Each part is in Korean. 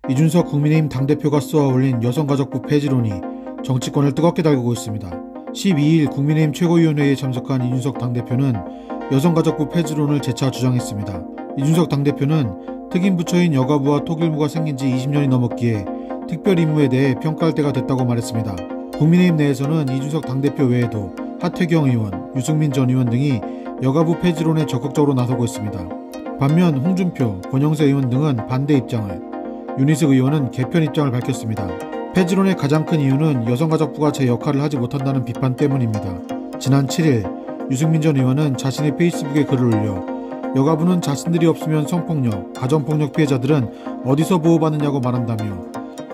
이준석 국민의힘 당대표가 쏘아올린 여성가족부 폐지론이 정치권을 뜨겁게 달구고 있습니다. 12일 국민의힘 최고위원회에 참석한 이준석 당대표는 여성가족부 폐지론을 재차 주장했습니다. 이준석 당대표는 특임부처인 여가부와 통일부가 생긴 지 20년이 넘었기에 특별임무에 대해 평가할 때가 됐다고 말했습니다. 국민의힘 내에서는 이준석 당대표 외에도 하태경 의원, 유승민 전 의원 등이 여가부 폐지론에 적극적으로 나서고 있습니다. 반면 홍준표, 권영세 의원 등은 반대 입장을, 윤희숙 의원은 개편 입장을 밝혔습니다. 폐지론의 가장 큰 이유는 여성가족부가 제 역할을 하지 못한다는 비판 때문입니다. 지난 7일 유승민 전 의원은 자신의 페이스북에 글을 올려 여가부는 자신들이 없으면 성폭력, 가정폭력 피해자들은 어디서 보호받느냐고 말한다며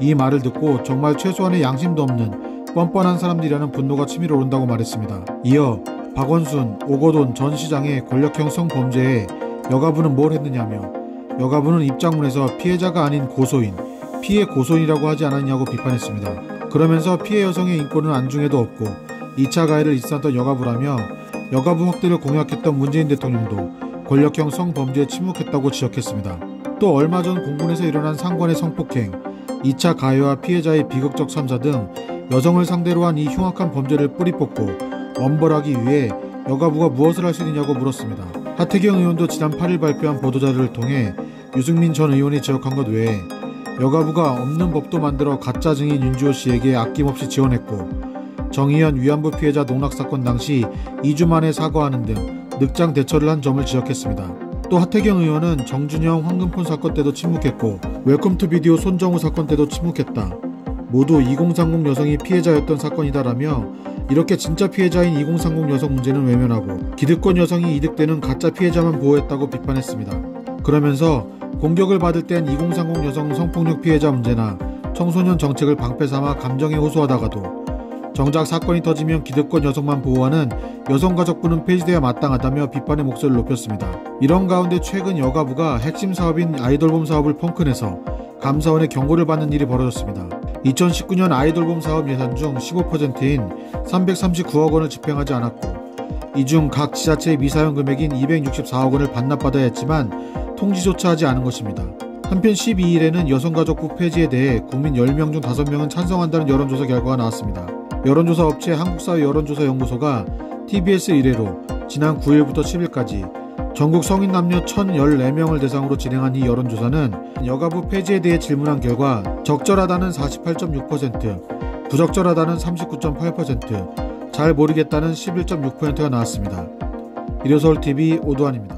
이 말을 듣고 정말 최소한의 양심도 없는 뻔뻔한 사람들이라는 분노가 치밀어 오른다고 말했습니다. 이어 박원순, 오거돈 전 시장의 권력형 성범죄에 여가부는 뭘 했느냐며 여가부는 입장문에서 피해자가 아닌 고소인, 피해 고소인이라고 하지 않았냐고 비판했습니다. 그러면서 피해 여성의 인권은 안중에도 없고 2차 가해를 일삼았던 여가부라며 여가부 확대를 공약했던 문재인 대통령도 권력형 성범죄에 침묵했다고 지적했습니다. 또 얼마 전 공군에서 일어난 상관의 성폭행, 2차 가해와 피해자의 비극적 참사 등 여성을 상대로 한 이 흉악한 범죄를 뿌리 뽑고 엄벌하기 위해 여가부가 무엇을 할 수 있느냐고 물었습니다. 하태경 의원도 지난 8일 발표한 보도자료를 통해 유승민 전 의원이 지적한 것 외에 여가부가 없는 법도 만들어 가짜 증인 윤주호 씨에게 아낌없이 지원했고 정의연 위안부 피해자 농락사건 당시 2주 만에 사과하는 등 늑장 대처를 한 점을 지적했습니다. 또 하태경 의원은 정준영 황금폰 사건 때도 침묵했고 웰컴 투 비디오 손정우 사건 때도 침묵했다. 모두 2030 여성이 피해자였던 사건이다라며 이렇게 진짜 피해자인 2030 여성 문제는 외면하고 기득권 여성이 이득되는 가짜 피해자만 보호했다고 비판했습니다. 그러면서 공격을 받을 땐 2030 여성 성폭력 피해자 문제나 청소년 정책을 방패삼아 감정에 호소하다가도 정작 사건이 터지면 기득권 여성만 보호하는 여성가족부는 폐지돼야 마땅하다며 비판의 목소리를 높였습니다. 이런 가운데 최근 여가부가 핵심 사업인 아이돌봄 사업을 펑크내서 감사원의 경고를 받는 일이 벌어졌습니다. 2019년 아이돌봄 사업 예산 중 15%인 339억 원을 집행하지 않았고 이 중 각 지자체의 미사용 금액인 264억 원을 반납받아야 했지만 통지조차 하지 않은 것입니다. 한편 12일에는 여성가족부 폐지에 대해 국민 10명 중 5명은 찬성한다는 여론조사 결과가 나왔습니다. 여론조사 업체 한국사회 여론조사연구소가 TBS 1회로 지난 9일부터 10일까지 전국 성인 남녀 1,014명을 대상으로 진행한 이 여론조사는 여가부 폐지에 대해 질문한 결과 적절하다는 48.6%, 부적절하다는 39.8%, 잘 모르겠다는 11.6%가 나왔습니다. 일요서울TV 오두환입니다.